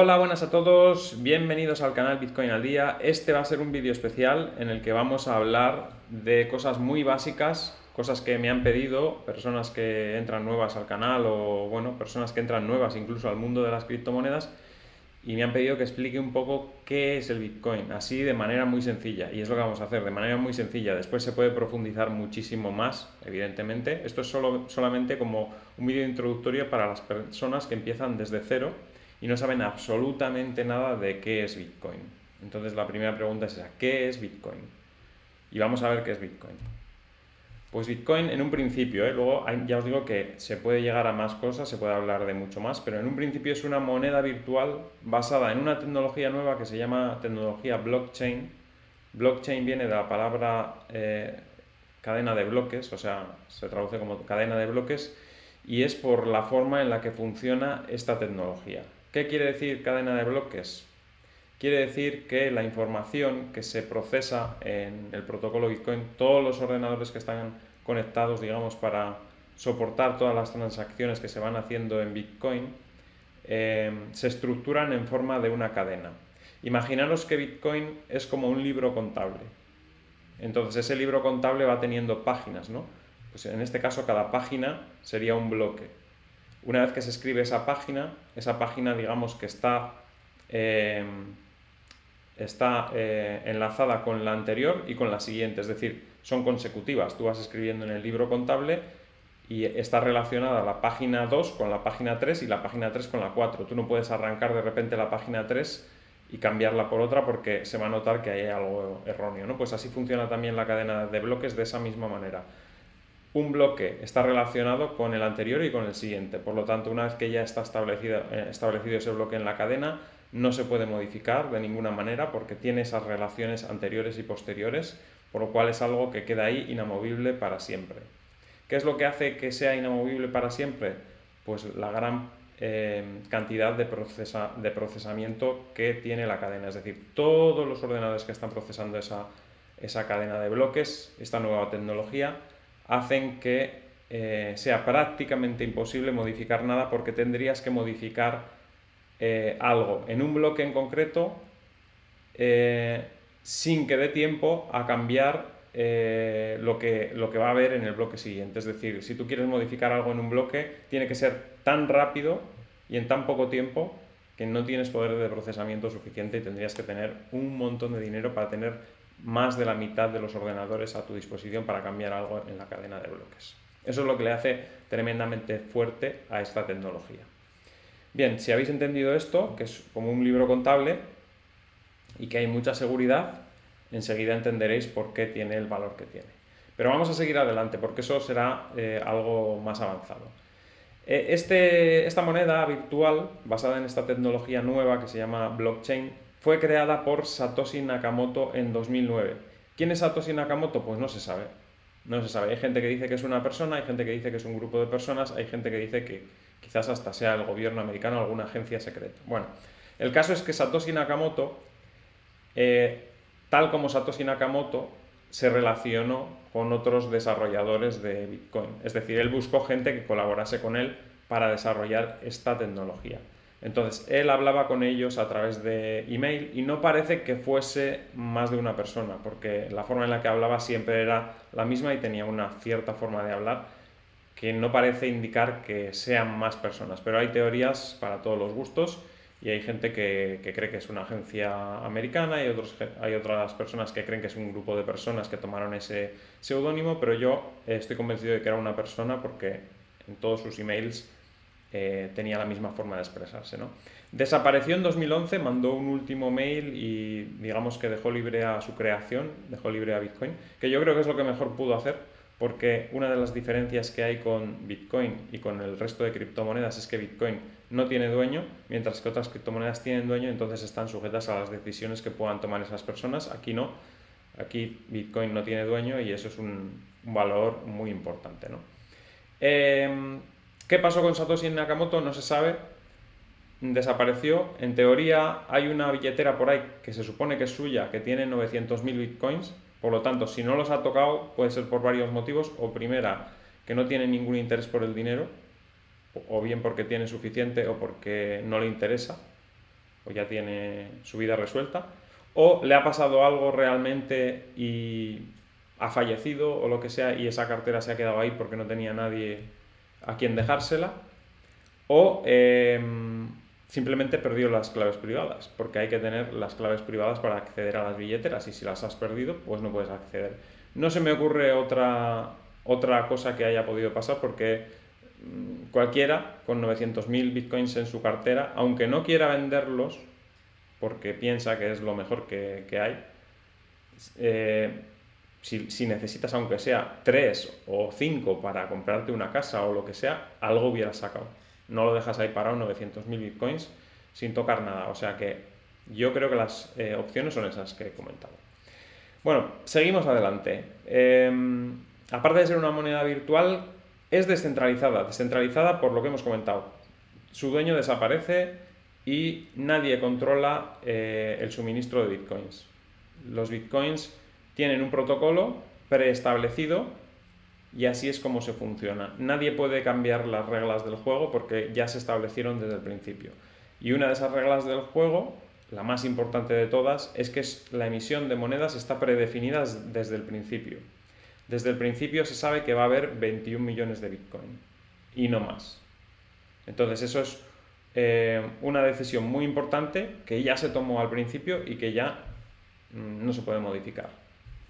Hola, buenas a todos, bienvenidos al canal Bitcoin al Día. Este va a ser un vídeo especial en el que vamos a hablar de cosas muy básicas, cosas que me han pedido personas que entran nuevas al canal o, bueno, personas que entran nuevas incluso al mundo de las criptomonedas y me han pedido que explique un poco qué es el Bitcoin, así de manera muy sencilla, y es lo que vamos a hacer, de manera muy sencilla. Después se puede profundizar muchísimo más, evidentemente. Esto es solamente como un vídeo introductorio para las personas que empiezan desde cero y no saben absolutamente nada de qué es Bitcoin. Entonces la primera pregunta es esa: ¿qué es Bitcoin? Y vamos a ver qué es Bitcoin. Pues Bitcoin en un principio, luego ya os digo que se puede llegar a más cosas, se puede hablar de mucho más, pero en un principio es una moneda virtual basada en una tecnología nueva que se llama tecnología blockchain. Blockchain viene de la palabra cadena de bloques, o sea, se traduce como cadena de bloques, y es por la forma en la que funciona esta tecnología. ¿Qué quiere decir cadena de bloques? Quiere decir que la información que se procesa en el protocolo Bitcoin, todos los ordenadores que están conectados, digamos, para soportar todas las transacciones que se van haciendo en Bitcoin, se estructuran en forma de una cadena. Imaginaros que Bitcoin es como un libro contable. Entonces ese libro contable va teniendo páginas, ¿no? Pues en este caso cada página sería un bloque. Una vez que se escribe esa página digamos que está enlazada con la anterior y con la siguiente, es decir, son consecutivas. Tú vas escribiendo en el libro contable y está relacionada la página 2 con la página 3 y la página 3 con la 4. Tú no puedes arrancar de repente la página 3 y cambiarla por otra porque se va a notar que hay algo erróneo, ¿no? Pues así funciona también la cadena de bloques de esa misma manera. Un bloque está relacionado con el anterior y con el siguiente, por lo tanto, una vez que ya está establecido ese bloque en la cadena, no se puede modificar de ninguna manera porque tiene esas relaciones anteriores y posteriores, por lo cual es algo que queda ahí inamovible para siempre. ¿Qué es lo que hace que sea inamovible para siempre? Pues la gran cantidad de procesamiento que tiene la cadena, es decir, todos los ordenadores que están procesando esa cadena de bloques, esta nueva tecnología, hacen que sea prácticamente imposible modificar nada porque tendrías que modificar algo en un bloque en concreto sin que dé tiempo a cambiar lo que va a haber en el bloque siguiente. Es decir, si tú quieres modificar algo en un bloque, tiene que ser tan rápido y en tan poco tiempo que no tienes poder de procesamiento suficiente y tendrías que tener un montón de dinero para tener más de la mitad de los ordenadores a tu disposición para cambiar algo en la cadena de bloques. Eso es lo que le hace tremendamente fuerte a esta tecnología. Bien, si habéis entendido esto, que es como un libro contable y que hay mucha seguridad, enseguida entenderéis por qué tiene el valor que tiene. Pero vamos a seguir adelante porque eso será algo más avanzado. Esta moneda virtual, basada en esta tecnología nueva que se llama blockchain, fue creada por Satoshi Nakamoto en 2009. ¿Quién es Satoshi Nakamoto? Pues no se sabe. No se sabe. Hay gente que dice que es una persona, hay gente que dice que es un grupo de personas, hay gente que dice que quizás hasta sea el gobierno americano o alguna agencia secreta. Bueno, el caso es que Satoshi Nakamoto, tal como Satoshi Nakamoto, se relacionó con otros desarrolladores de Bitcoin. Es decir, él buscó gente que colaborase con él para desarrollar esta tecnología. Entonces, él hablaba con ellos a través de email y no parece que fuese más de una persona, porque la forma en la que hablaba siempre era la misma y tenía una cierta forma de hablar que no parece indicar que sean más personas. Pero hay teorías para todos los gustos y hay gente que cree que es una agencia americana y hay otras personas que creen que es un grupo de personas que tomaron ese seudónimo, pero yo estoy convencido de que era una persona porque en todos sus emails tenía la misma forma de expresarse, ¿no? Desapareció en 2011, mandó un último mail y digamos que dejó libre a su creación, dejó libre a Bitcoin, que yo creo que es lo que mejor pudo hacer, porque una de las diferencias que hay con Bitcoin y con el resto de criptomonedas es que Bitcoin no tiene dueño, mientras que otras criptomonedas tienen dueño, entonces están sujetas a las decisiones que puedan tomar esas personas. Aquí no, aquí Bitcoin no tiene dueño y eso es un valor muy importante, ¿no? ¿Qué pasó con Satoshi Nakamoto? No se sabe. Desapareció. En teoría hay una billetera por ahí que se supone que es suya, que tiene 900.000 bitcoins. Por lo tanto, si no los ha tocado, puede ser por varios motivos. O primera, que no tiene ningún interés por el dinero, o bien porque tiene suficiente o porque no le interesa. o ya tiene su vida resuelta, o le ha pasado algo realmente y ha fallecido o lo que sea y esa cartera se ha quedado ahí porque no tenía nadie a quien dejársela, o simplemente perdió las claves privadas, porque hay que tener las claves privadas para acceder a las billeteras y si las has perdido, pues no puedes acceder. No se me ocurre otra cosa que haya podido pasar porque cualquiera con 900.000 bitcoins en su cartera, aunque no quiera venderlos porque piensa que es lo mejor que hay, si necesitas aunque sea 3 o 5 para comprarte una casa o lo que sea, algo hubieras sacado. No lo dejas ahí parado 900.000 bitcoins sin tocar nada. O sea que yo creo que las opciones son esas que he comentado. Bueno, seguimos adelante. Aparte de ser una moneda virtual, es descentralizada por lo que hemos comentado. Su dueño desaparece y nadie controla el suministro de bitcoins. Los bitcoins tienen un protocolo preestablecido y así es como se funciona. Nadie puede cambiar las reglas del juego porque ya se establecieron desde el principio. Y una de esas reglas del juego, la más importante de todas, es que la emisión de monedas está predefinida desde el principio. Desde el principio se sabe que va a haber 21 millones de Bitcoin y no más. Entonces eso es una decisión muy importante que ya se tomó al principio y que ya no se puede modificar.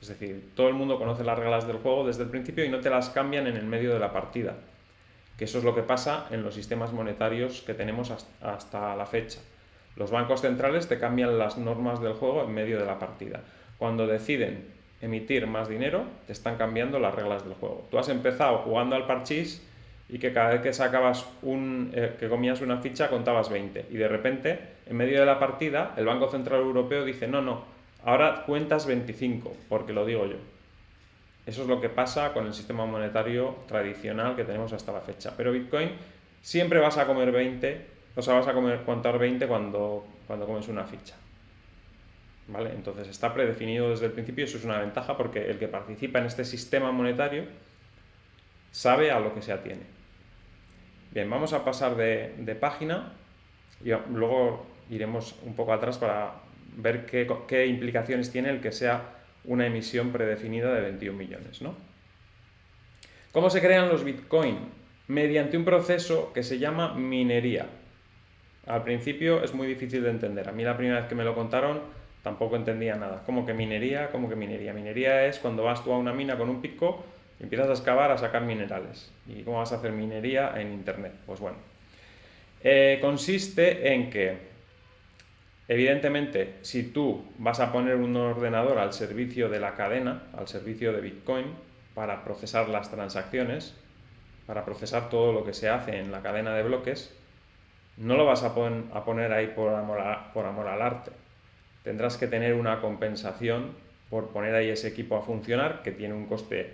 Es decir, todo el mundo conoce las reglas del juego desde el principio y no te las cambian en el medio de la partida. Que eso es lo que pasa en los sistemas monetarios que tenemos hasta la fecha. Los bancos centrales te cambian las normas del juego en medio de la partida. Cuando deciden emitir más dinero, te están cambiando las reglas del juego. Tú has empezado jugando al parchís y que cada vez que sacabas que comías una ficha contabas 20 y de repente, en medio de la partida, el Banco Central Europeo dice no, ahora cuentas 25, porque lo digo yo. Eso es lo que pasa con el sistema monetario tradicional que tenemos hasta la fecha. Pero Bitcoin siempre vas a comer 20, o sea, vas a contar 20 cuando comes una ficha. ¿Vale? Entonces está predefinido desde el principio y eso es una ventaja porque el que participa en este sistema monetario sabe a lo que se atiene. Bien, vamos a pasar de página y luego iremos un poco atrás para ver qué implicaciones tiene el que sea una emisión predefinida de 21 millones, ¿no? ¿Cómo se crean los Bitcoin? Mediante un proceso que se llama minería. Al principio es muy difícil de entender. A mí la primera vez que me lo contaron tampoco entendía nada. ¿Cómo que minería? ¿Cómo que minería? Minería es cuando vas tú a una mina con un pico y empiezas a excavar, a sacar minerales. ¿Y cómo vas a hacer minería en Internet? Pues bueno, consiste en que, evidentemente, si tú vas a poner un ordenador al servicio de la cadena, al servicio de Bitcoin, para procesar las transacciones, para procesar todo lo que se hace en la cadena de bloques, no lo vas a poner ahí por amor al arte. Tendrás que tener una compensación por poner ahí ese equipo a funcionar, que tiene un coste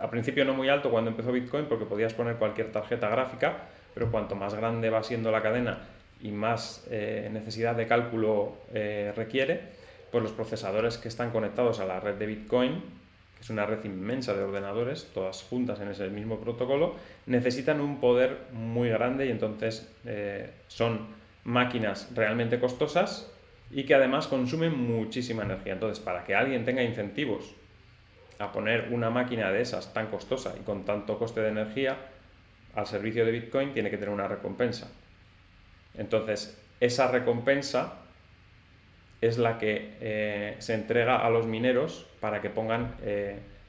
al principio no muy alto cuando empezó Bitcoin, porque podías poner cualquier tarjeta gráfica, pero cuanto más grande va siendo la cadena y más necesidad de cálculo requiere, pues los procesadores que están conectados a la red de Bitcoin, que es una red inmensa de ordenadores, todas juntas en ese mismo protocolo, necesitan un poder muy grande y entonces son máquinas realmente costosas y que además consumen muchísima energía. Entonces, para que alguien tenga incentivos a poner una máquina de esas tan costosa y con tanto coste de energía al servicio de Bitcoin, tiene que tener una recompensa. Entonces, esa recompensa es la que se entrega a los mineros para que pongan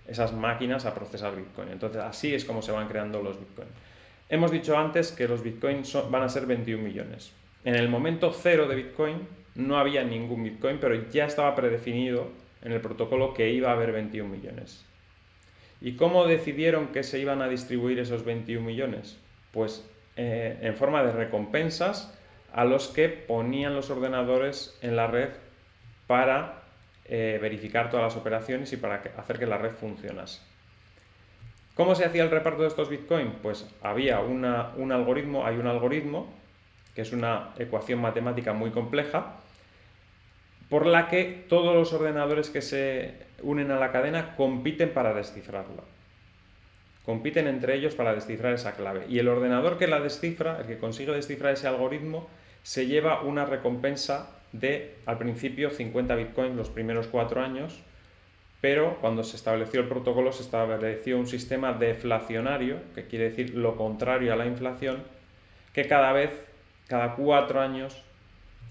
esas máquinas a procesar Bitcoin. Entonces, así es como se van creando los Bitcoin. Hemos dicho antes que los Bitcoin van a ser 21 millones. En el momento cero de Bitcoin no había ningún Bitcoin, pero ya estaba predefinido en el protocolo que iba a haber 21 millones. ¿Y cómo decidieron que se iban a distribuir esos 21 millones? Pues en forma de recompensas a los que ponían los ordenadores en la red para verificar todas las operaciones y para hacer que la red funcionase. ¿Cómo se hacía el reparto de estos Bitcoin? Pues había un algoritmo, que es una ecuación matemática muy compleja, por la que todos los ordenadores que se unen a la cadena compiten para descifrarla. Compiten entre ellos para descifrar esa clave. Y el ordenador que la descifra, el que consigue descifrar ese algoritmo, se lleva una recompensa de, al principio, 50 bitcoins los primeros 4 años, pero cuando se estableció el protocolo se estableció un sistema deflacionario, que quiere decir lo contrario a la inflación, que cada 4 años,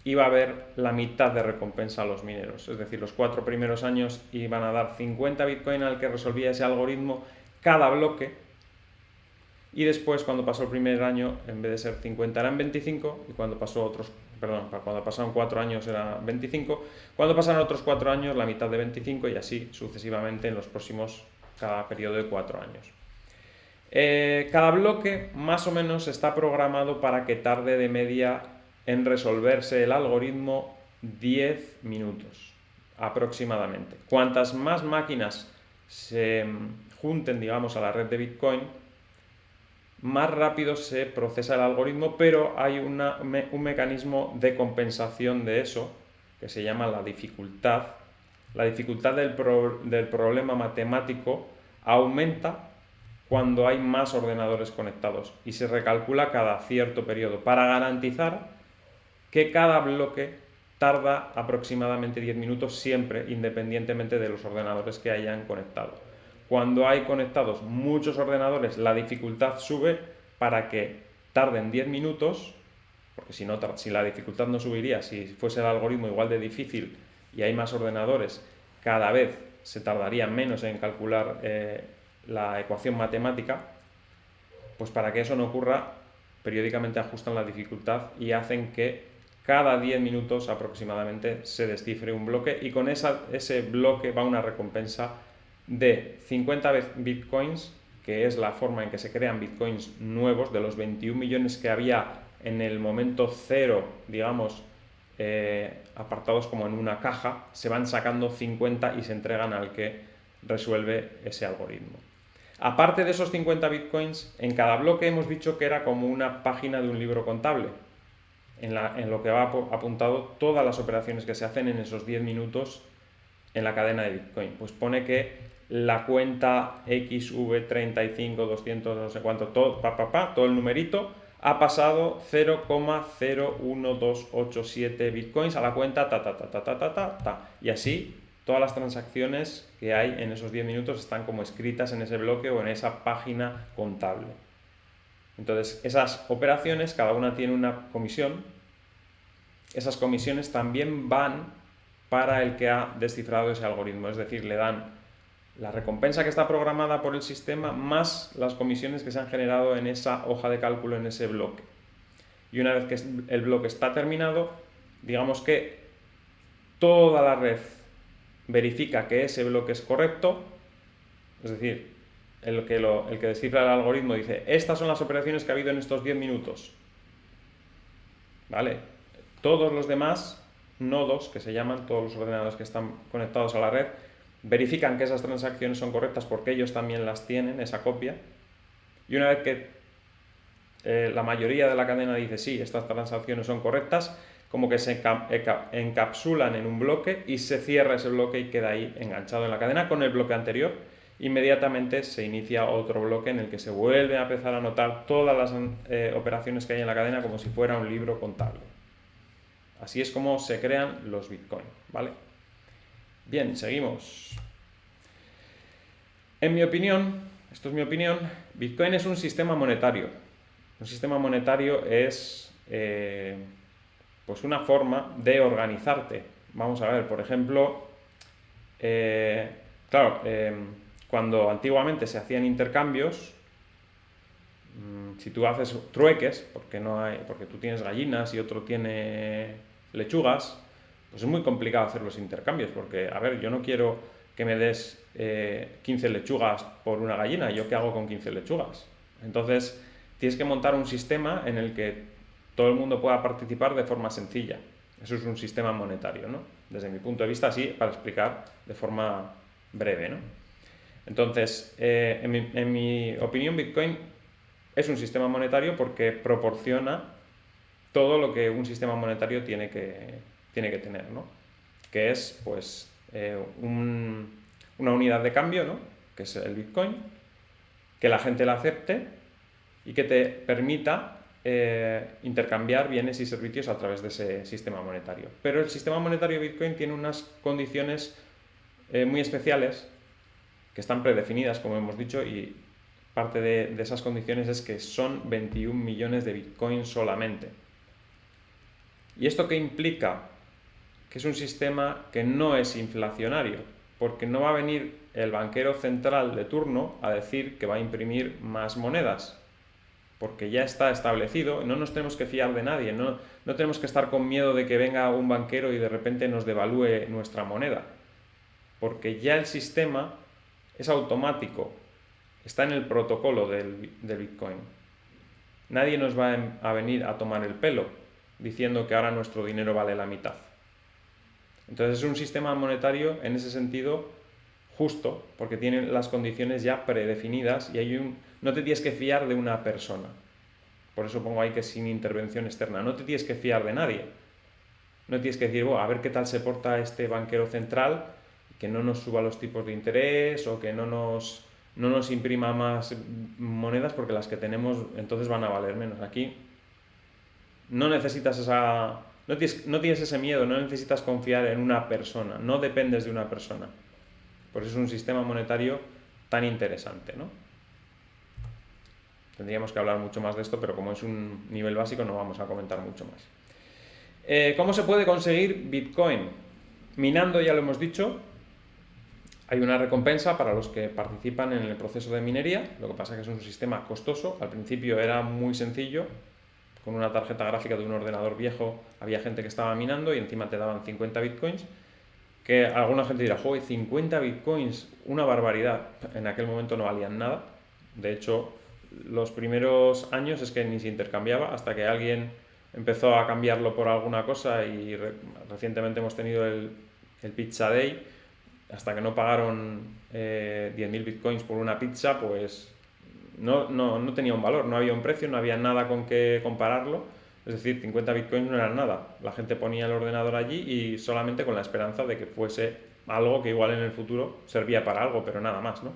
iba a haber la mitad de recompensa a los mineros. Es decir, los 4 primeros años iban a dar 50 bitcoin al que resolvía ese algoritmo cada bloque, y después, cuando pasó el primer año, en vez de ser 50 eran 25, y cuando pasaron 4 años era 25, cuando pasaron otros 4 años la mitad de 25, y así sucesivamente en los próximos, cada periodo de 4 años. Cada bloque más o menos está programado para que tarde de media en resolverse el algoritmo 10 minutos aproximadamente. Cuantas más máquinas se junten, digamos, a la red de Bitcoin, más rápido se procesa el algoritmo, pero hay un mecanismo de compensación de eso, que se llama la dificultad. La dificultad del problema matemático aumenta cuando hay más ordenadores conectados y se recalcula cada cierto periodo para garantizar que cada bloque tarda aproximadamente 10 minutos siempre, independientemente de los ordenadores que hayan conectado. Cuando hay conectados muchos ordenadores, la dificultad sube para que tarden 10 minutos, porque si la dificultad no subiría, si fuese el algoritmo igual de difícil y hay más ordenadores, cada vez se tardaría menos en calcular la ecuación matemática. Pues para que eso no ocurra, periódicamente ajustan la dificultad y hacen que cada 10 minutos aproximadamente se descifre un bloque, y con ese bloque va una recompensa de 50 bitcoins, que es la forma en que se crean bitcoins nuevos. De los 21 millones que había en el momento cero, digamos, apartados como en una caja, se van sacando 50 y se entregan al que resuelve ese algoritmo. Aparte de esos 50 bitcoins, en cada bloque hemos dicho que era como una página de un libro contable, en lo que va apuntado todas las operaciones que se hacen en esos 10 minutos en la cadena de Bitcoin. Pues pone que la cuenta XV35 200 no sé cuánto, todo el numerito ha pasado 0,01287 bitcoins a la cuenta y así todas las transacciones que hay en esos 10 minutos están como escritas en ese bloque o en esa página contable. Entonces, esas operaciones, cada una tiene una comisión. Esas comisiones también van para el que ha descifrado ese algoritmo, es decir, le dan la recompensa que está programada por el sistema más las comisiones que se han generado en esa hoja de cálculo, en ese bloque. Y una vez que el bloque está terminado, digamos que toda la red verifica que ese bloque es correcto, es decir, el que descifra el algoritmo dice: estas son las operaciones que ha habido en estos 10 minutos. ¿Vale? Todos los demás nodos, que se llaman, todos los ordenadores que están conectados a la red, verifican que esas transacciones son correctas porque ellos también las tienen, esa copia. Y una vez que la mayoría de la cadena dice sí, estas transacciones son correctas, como que se encapsulan en un bloque y se cierra ese bloque y queda ahí enganchado en la cadena con el bloque anterior. Inmediatamente se inicia otro bloque en el que se vuelve a empezar a anotar todas las operaciones que hay en la cadena como si fuera un libro contable. Así es como se crean los Bitcoin, ¿vale? Bien, seguimos. En mi opinión, esto es mi opinión, Bitcoin es un sistema monetario. Un sistema monetario es pues una forma de organizarte. Vamos a ver, por ejemplo, cuando antiguamente se hacían intercambios, si tú haces trueques, porque tú tienes gallinas y otro tiene lechugas, pues es muy complicado hacer los intercambios, porque, a ver, yo no quiero que me des 15 lechugas por una gallina, ¿yo qué hago con 15 lechugas? Entonces, tienes que montar un sistema en el que todo el mundo pueda participar de forma sencilla. Eso es un sistema monetario, ¿no? Desde mi punto de vista, así, para explicar de forma breve, ¿no? Entonces, en mi opinión, Bitcoin es un sistema monetario porque proporciona todo lo que un sistema monetario tiene que tener, ¿no? Que es, pues, una unidad de cambio, ¿no? Que es el Bitcoin, que la gente la acepte y que te permita intercambiar bienes y servicios a través de ese sistema monetario. Pero el sistema monetario de Bitcoin tiene unas condiciones muy especiales que están predefinidas, como hemos dicho, y parte de esas condiciones es que son 21 millones de Bitcoin solamente. ¿Y esto qué implica? Que es un sistema que no es inflacionario, porque no va a venir el banquero central de turno a decir que va a imprimir más monedas, porque ya está establecido, no nos tenemos que fiar de nadie, no tenemos que estar con miedo de que venga un banquero y de repente nos devalúe nuestra moneda, porque ya el sistema es automático, está en el protocolo del Bitcoin. Nadie nos va a venir a tomar el pelo diciendo que ahora nuestro dinero vale la mitad. Entonces es un sistema monetario en ese sentido justo, porque tiene las condiciones ya predefinidas y no te tienes que fiar de una persona. Por eso pongo ahí que sin intervención externa. No te tienes que fiar de nadie. No tienes que decir, a ver qué tal se porta este banquero central, que no nos suba los tipos de interés o que no nos imprima más monedas porque las que tenemos entonces van a valer menos. Aquí no necesitas no tienes ese miedo, no necesitas confiar en una persona, no dependes de una persona. Por eso es un sistema monetario tan interesante, ¿no? Tendríamos que hablar mucho más de esto, pero como es un nivel básico no vamos a comentar mucho más. ¿Cómo se puede conseguir Bitcoin? Minando, ya lo hemos dicho. Hay una recompensa para los que participan en el proceso de minería, lo que pasa es que es un sistema costoso. Al principio era muy sencillo, con una tarjeta gráfica de un ordenador viejo había gente que estaba minando y encima te daban 50 bitcoins, que alguna gente dirá, joder, 50 bitcoins, una barbaridad. En aquel momento no valían nada. De hecho, los primeros años es que ni se intercambiaba hasta que alguien empezó a cambiarlo por alguna cosa y recientemente hemos tenido el Pizza Day. Hasta que no pagaron 10.000 bitcoins por una pizza, pues no tenía un valor, no había un precio, no había nada con que compararlo. Es decir, 50 bitcoins no eran nada. La gente ponía el ordenador allí y solamente con la esperanza de que fuese algo que igual en el futuro servía para algo, pero nada más, ¿no?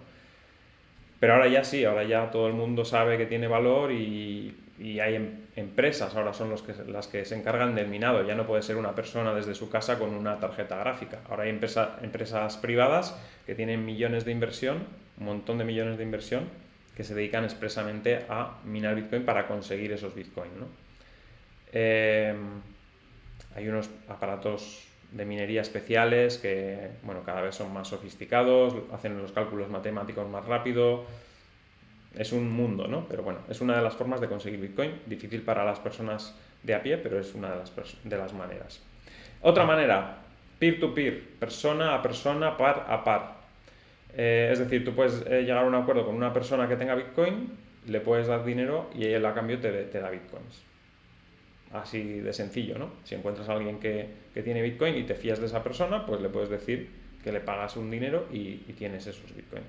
Pero ahora ya sí, ahora ya todo el mundo sabe que tiene valor y hay empresas, ahora son las que se encargan del minado. Ya no puede ser una persona desde su casa con una tarjeta gráfica. Ahora hay empresas privadas que tienen millones de inversión, un montón de millones de inversión, que se dedican expresamente a minar Bitcoin para conseguir esos Bitcoin, ¿no? Hay unos aparatos de minería especiales que, bueno, cada vez son más sofisticados, hacen los cálculos matemáticos más rápido. Es un mundo, ¿no? Pero bueno, es una de las formas de conseguir Bitcoin, difícil para las personas de a pie, pero es una de las maneras. Otra manera, peer-to-peer, persona a persona, par a par. Es decir, tú puedes llegar a un acuerdo con una persona que tenga Bitcoin, le puedes dar dinero y él a cambio te da Bitcoins. Así de sencillo, ¿no? Si encuentras a alguien que tiene Bitcoin y te fías de esa persona, pues le puedes decir que le pagas un dinero y tienes esos Bitcoin.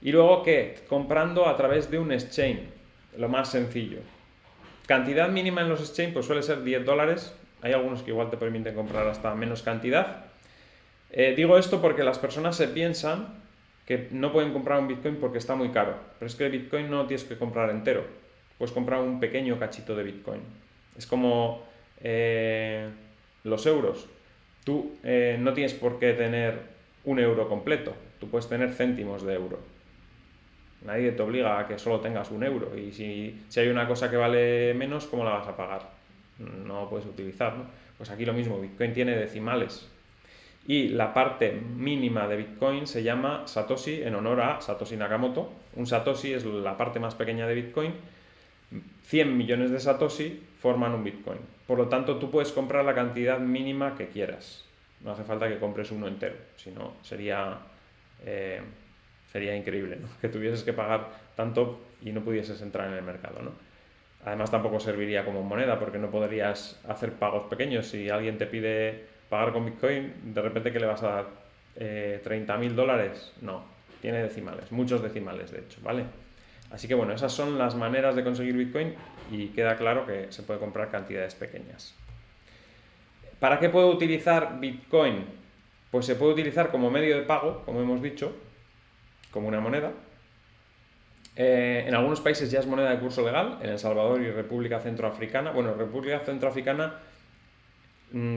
Y luego, ¿qué? Comprando a través de un exchange, lo más sencillo. Cantidad mínima en los exchange pues suele ser $10. Hay algunos que igual te permiten comprar hasta menos cantidad. Digo esto porque las personas se piensan que no pueden comprar un Bitcoin porque está muy caro. Pero es que el Bitcoin no lo tienes que comprar entero. Puedes comprar un pequeño cachito de Bitcoin. Es como los euros. Tú no tienes por qué tener un euro completo. Tú puedes tener céntimos de euro. Nadie te obliga a que solo tengas un euro. Y si hay una cosa que vale menos, ¿cómo la vas a pagar? No puedes utilizar, ¿no? Pues aquí lo mismo. Bitcoin tiene decimales. Y la parte mínima de Bitcoin se llama Satoshi en honor a Satoshi Nakamoto. Un Satoshi es la parte más pequeña de Bitcoin. 100 millones de Satoshi forman un Bitcoin. Por lo tanto, tú puedes comprar la cantidad mínima que quieras. No hace falta que compres uno entero, si no sería increíble, ¿no? Que tuvieses que pagar tanto y no pudieses entrar en el mercado, ¿no? Además, tampoco serviría como moneda porque no podrías hacer pagos pequeños. Si alguien te pide pagar con Bitcoin, de repente, ¿qué le vas a dar? $30.000. No, tiene decimales, muchos decimales de hecho, ¿vale? Así que bueno, esas son las maneras de conseguir Bitcoin y queda claro que se puede comprar cantidades pequeñas. ¿Para qué puedo utilizar Bitcoin? Pues se puede utilizar como medio de pago, como hemos dicho, como una moneda. En algunos países ya es moneda de curso legal, en El Salvador y República Centroafricana. Bueno, República Centroafricana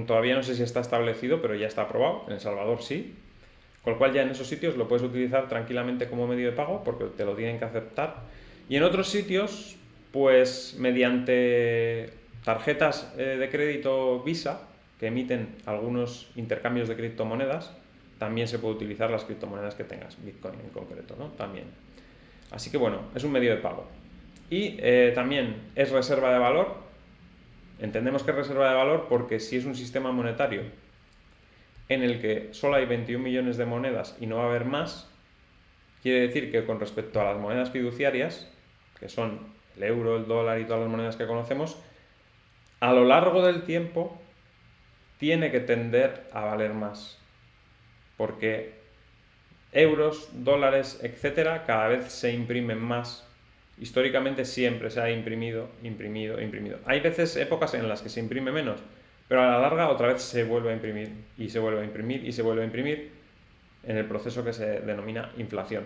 todavía no sé si está establecido, pero ya está aprobado. En El Salvador sí. Con lo cual ya en esos sitios lo puedes utilizar tranquilamente como medio de pago porque te lo tienen que aceptar. Y en otros sitios, pues mediante tarjetas de crédito Visa, que emiten algunos intercambios de criptomonedas, también se puede utilizar las criptomonedas que tengas, Bitcoin en concreto, ¿no? También. Así que bueno, es un medio de pago. Y también es reserva de valor. Entendemos que es reserva de valor porque si es un sistema monetario en el que solo hay 21 millones de monedas y no va a haber más, quiere decir que con respecto a las monedas fiduciarias, que son el euro, el dólar y todas las monedas que conocemos, a lo largo del tiempo tiene que tender a valer más. Porque euros, dólares, etcétera, cada vez se imprimen más. Históricamente siempre se ha imprimido. Hay veces, épocas en las que se imprime menos, pero a la larga otra vez se vuelve a imprimir y se vuelve a imprimir y se vuelve a imprimir en el proceso que se denomina inflación.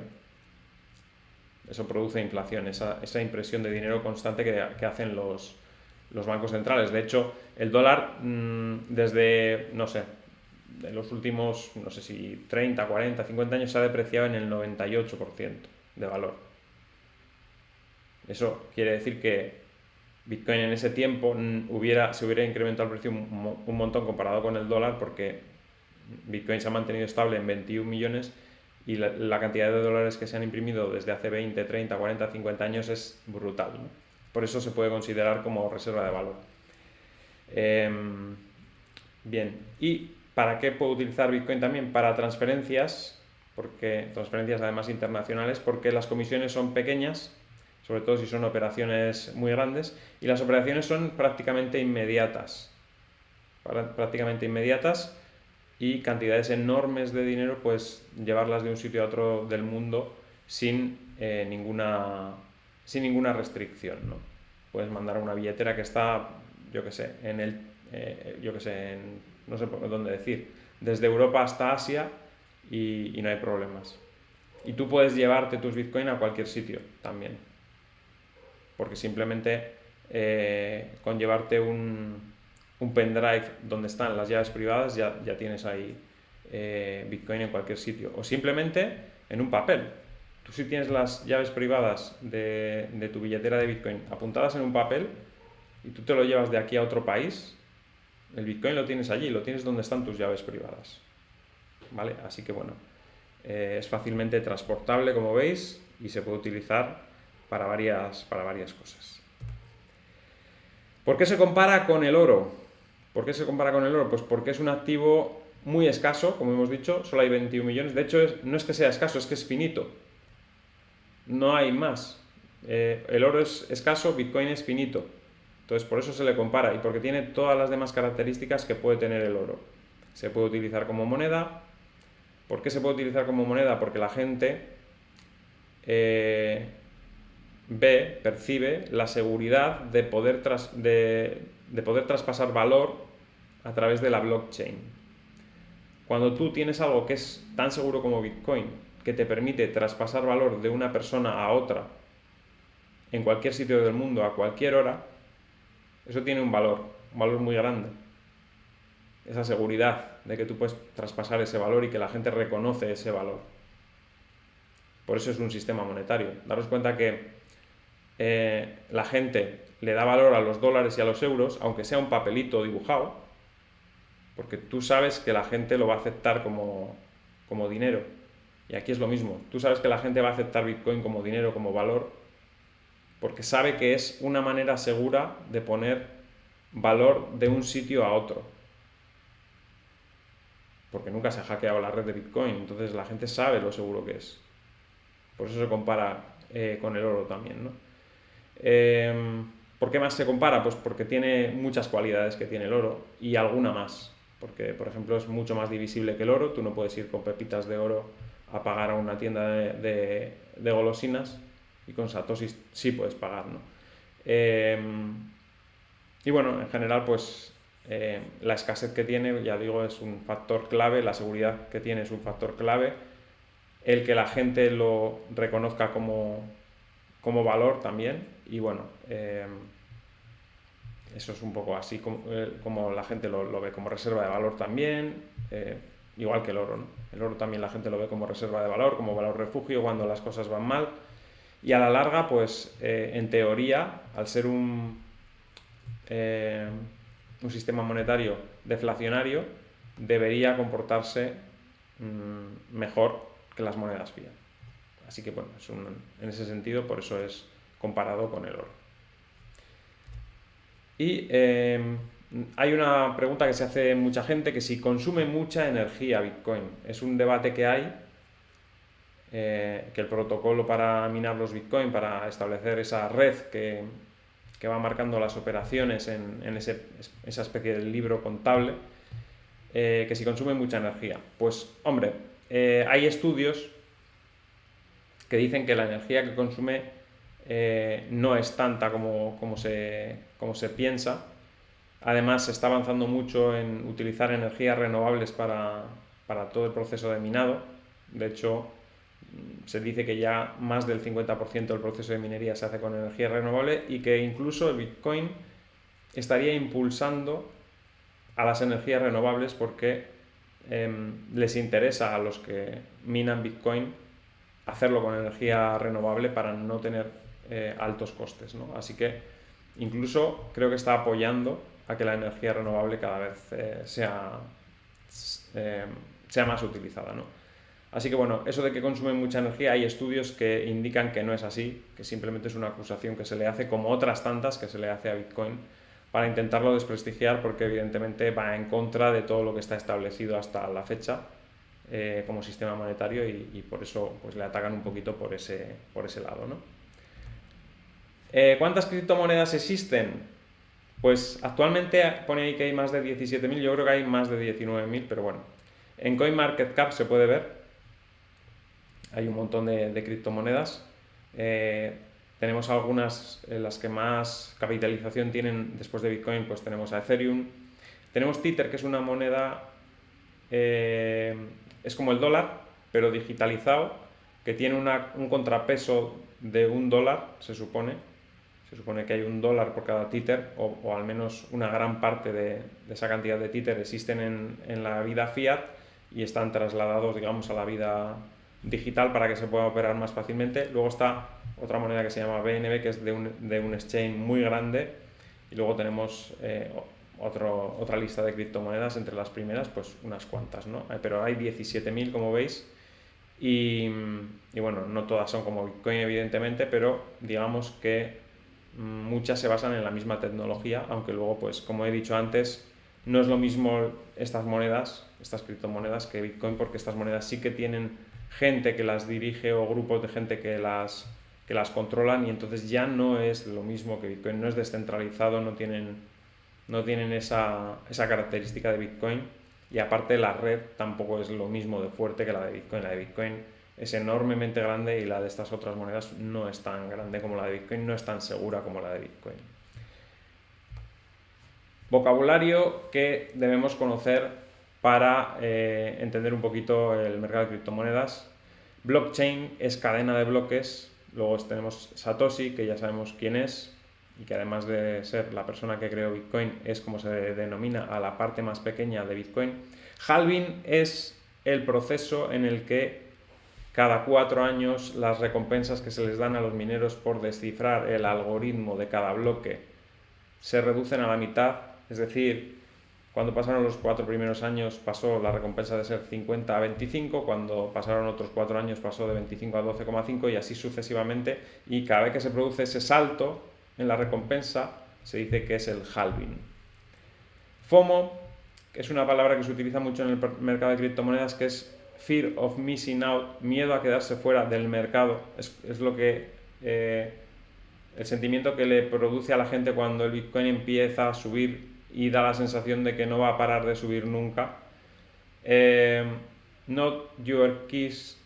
Eso produce inflación, esa impresión de dinero constante que hacen los bancos centrales. De hecho, el dólar desde, no sé, de los últimos, no sé si 30, 40, 50 años se ha depreciado en el 98% de valor. Eso quiere decir que Bitcoin en ese tiempo se hubiera incrementado el precio un montón comparado con el dólar porque Bitcoin se ha mantenido estable en 21 millones y la cantidad de dólares que se han imprimido desde hace 20, 30, 40, 50 años es brutal, ¿no? Por eso se puede considerar como reserva de valor. Bien, ¿y para qué puedo utilizar Bitcoin también? Para transferencias, transferencias además internacionales, porque las comisiones son pequeñas, sobre todo si son operaciones muy grandes, y las operaciones son prácticamente inmediatas. Y cantidades enormes de dinero, pues llevarlas de un sitio a otro del mundo sin ninguna restricción, ¿no? Puedes mandar una billetera que está, yo que sé, no sé por dónde decir, desde Europa hasta Asia y no hay problemas. Y tú puedes llevarte tus Bitcoin a cualquier sitio también, porque simplemente con llevarte un pendrive donde están las llaves privadas ya tienes ahí Bitcoin en cualquier sitio, o simplemente en un papel. Tú si tienes las llaves privadas de tu billetera de Bitcoin apuntadas en un papel y tú te lo llevas de aquí a otro país, el Bitcoin lo tienes allí, lo tienes donde están tus llaves privadas, ¿vale? Así que bueno, es fácilmente transportable, como veis, y se puede utilizar para varias cosas. ¿Por qué se compara con el oro? Pues porque es un activo muy escaso, como hemos dicho, solo hay 21 millones. De hecho, no es que sea escaso, es que es finito. No hay más. El oro es escaso, Bitcoin es finito. Entonces, por eso se le compara y porque tiene todas las demás características que puede tener el oro. Se puede utilizar como moneda. ¿Por qué se puede utilizar como moneda? Porque la gente percibe la seguridad de poder traspasar valor a través de la blockchain. Cuando tú tienes algo que es tan seguro como Bitcoin, que te permite traspasar valor de una persona a otra en cualquier sitio del mundo a cualquier hora, eso tiene un valor muy grande. Esa seguridad de que tú puedes traspasar ese valor y que la gente reconoce ese valor. Por eso es un sistema monetario. Daros cuenta que la gente le da valor a los dólares y a los euros, aunque sea un papelito dibujado, porque tú sabes que la gente lo va a aceptar como dinero. Y aquí es lo mismo. Tú sabes que la gente va a aceptar Bitcoin como dinero, como valor, porque sabe que es una manera segura de poner valor de un sitio a otro. Porque nunca se ha hackeado la red de Bitcoin, entonces la gente sabe lo seguro que es. Por eso se compara con el oro también, ¿no? ¿Por qué más se compara? Pues porque tiene muchas cualidades que tiene el oro y alguna más. Porque, por ejemplo, es mucho más divisible que el oro. Tú no puedes ir con pepitas de oro a pagar a una tienda de golosinas y con satoshis sí puedes pagar, ¿no? Y bueno, en general, pues la escasez que tiene, ya digo, es un factor clave, la seguridad que tiene es un factor clave, el que la gente lo reconozca como como valor también. Y bueno, eso es un poco así como la gente lo ve, como reserva de valor también, igual que el oro, ¿no? El oro también la gente lo ve como reserva de valor, como valor refugio cuando las cosas van mal. Y a la larga, pues en teoría, al ser un sistema monetario deflacionario, debería comportarse mejor que las monedas fiat. Así que bueno, en ese sentido, por eso es comparado con el oro. Y hay una pregunta que se hace mucha gente, que si consume mucha energía Bitcoin. Es un debate que hay, que el protocolo para minar los Bitcoin, para establecer esa red que va marcando las operaciones en esa especie de libro contable, que si consume mucha energía. Pues hombre, hay estudios que dicen que la energía que consume no es tanta como se piensa. Además, se está avanzando mucho en utilizar energías renovables para todo el proceso de minado. De hecho, se dice que ya más del 50% del proceso de minería se hace con energía renovable y que incluso el Bitcoin estaría impulsando a las energías renovables porque les interesa a los que minan Bitcoin hacerlo con energía renovable para no tener altos costes, ¿no? Así que incluso creo que está apoyando a que la energía renovable cada vez sea más utilizada, ¿no? Así que bueno, eso de que consume mucha energía, hay estudios que indican que no es así, que simplemente es una acusación que se le hace, como otras tantas que se le hace a Bitcoin, para intentarlo desprestigiar, porque evidentemente va en contra de todo lo que está establecido hasta la fecha como sistema monetario, y por eso pues le atacan un poquito por ese lado, ¿no? ¿Cuántas criptomonedas existen? Pues actualmente pone ahí que hay más de 17.000, yo creo que hay más de 19.000, pero bueno. En CoinMarketCap se puede ver, hay un montón de criptomonedas. Tenemos algunas, las que más capitalización tienen después de Bitcoin, pues tenemos a Ethereum. Tenemos Tether, que es una moneda, es como el dólar, pero digitalizado, que tiene un contrapeso de $1, se supone. Se supone que hay $1 por cada Tether, o al menos una gran parte de esa cantidad de Tether existen en la vida fiat y están trasladados, digamos, a la vida digital para que se pueda operar más fácilmente. Luego está otra moneda que se llama BNB, que es de un exchange muy grande, y luego tenemos otra lista de criptomonedas. Entre las primeras, pues unas cuantas, ¿no? Pero hay 17.000, como veis, y bueno, no todas son como Bitcoin, evidentemente, pero digamos que muchas se basan en la misma tecnología, aunque luego, pues como he dicho antes, no es lo mismo estas criptomonedas, que Bitcoin, porque estas monedas sí que tienen gente que las dirige o grupos de gente que las controlan, y entonces ya no es lo mismo que Bitcoin, no es descentralizado, no tienen esa característica de Bitcoin, y aparte la red tampoco es lo mismo de fuerte que la de Bitcoin. La de Bitcoin es enormemente grande y la de estas otras monedas no es tan grande como la de Bitcoin, no es tan segura como la de Bitcoin. Vocabulario que debemos conocer para entender un poquito el mercado de criptomonedas. Blockchain es cadena de bloques. Luego tenemos Satoshi, que ya sabemos quién es, y que además de ser la persona que creó Bitcoin, es como se denomina a la parte más pequeña de Bitcoin. Halving es el proceso en el que cada 4 años las recompensas que se les dan a los mineros por descifrar el algoritmo de cada bloque se reducen a la mitad. Es decir, cuando pasaron los 4 primeros años pasó la recompensa de ser 50 a 25, cuando pasaron otros 4 años pasó de 25 a 12,5, y así sucesivamente, y cada vez que se produce ese salto en la recompensa se dice que es el halving. FOMO, que es una palabra que se utiliza mucho en el mercado de criptomonedas, que es Fear of Missing Out, miedo a quedarse fuera del mercado. Es lo que el sentimiento que le produce a la gente cuando el Bitcoin empieza a subir y da la sensación de que no va a parar de subir nunca. Not your keys,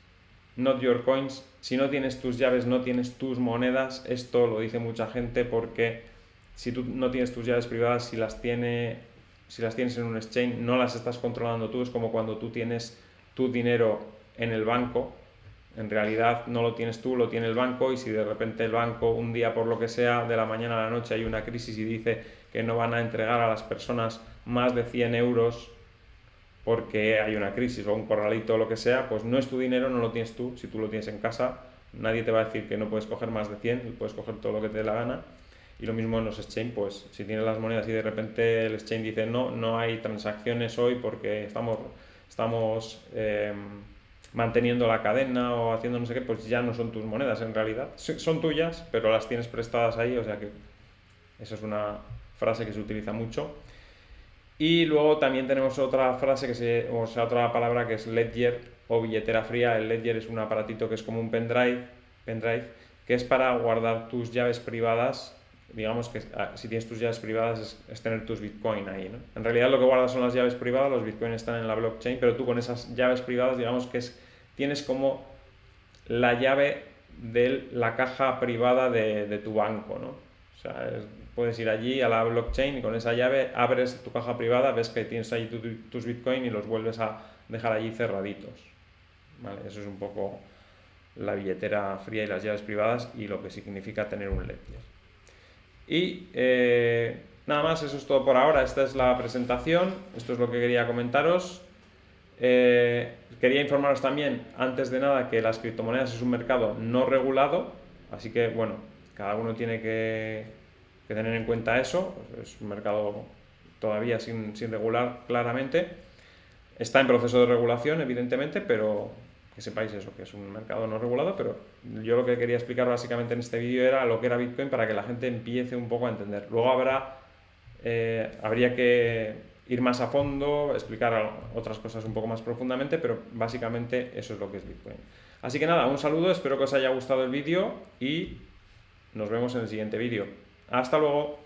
not your coins. Si no tienes tus llaves, no tienes tus monedas. Esto lo dice mucha gente porque si tú no tienes tus llaves privadas, si las tienes en un exchange, no las estás controlando tú. Es como cuando tú tienes tu dinero en el banco, En realidad no lo tienes tú, lo tiene el banco, y si de repente el banco un día por lo que sea, de la mañana a la noche hay una crisis y dice que no van a entregar a las personas más de 100 euros porque hay una crisis o un corralito o lo que sea, pues no es tu dinero, no lo tienes tú. Si tú lo tienes en casa, nadie te va a decir que no puedes coger más de 100, puedes coger todo lo que te dé la gana. Y lo mismo en los exchange, pues si tienes las monedas y de repente el exchange dice no hay transacciones hoy porque estamos manteniendo la cadena o haciendo no sé qué, pues ya no son tus monedas en realidad. Son tuyas, pero las tienes prestadas ahí, o sea que esa es una frase que se utiliza mucho. Y luego también tenemos otra frase o sea, otra palabra que es ledger o billetera fría. El ledger es un aparatito que es como un pendrive, que es para guardar tus llaves privadas. Digamos que si tienes tus llaves privadas es tener tus Bitcoin ahí, ¿no? En realidad lo que guardas son las llaves privadas, los Bitcoin están en la blockchain, pero tú con esas llaves privadas, digamos que tienes como la llave de la caja privada de tu banco, ¿no? O sea, puedes ir allí a la blockchain y con esa llave abres tu caja privada, ves que tienes ahí tus Bitcoin y los vuelves a dejar allí cerraditos. ¿Vale? Eso es un poco la billetera fría y las llaves privadas y lo que significa tener un ledger. Y nada más, eso es todo por ahora. Esta es la presentación, esto es lo que quería comentaros. Quería informaros también, antes de nada, que las criptomonedas es un mercado no regulado, así que bueno, cada uno tiene que tener en cuenta eso. Es un mercado todavía sin regular claramente. Está en proceso de regulación, evidentemente, pero que sepáis eso, que es un mercado no regulado. Pero yo lo que quería explicar básicamente en este vídeo era lo que era Bitcoin para que la gente empiece un poco a entender. Luego habría que ir más a fondo, explicar otras cosas un poco más profundamente, pero básicamente eso es lo que es Bitcoin. Así que nada, un saludo, espero que os haya gustado el vídeo y nos vemos en el siguiente vídeo. ¡Hasta luego!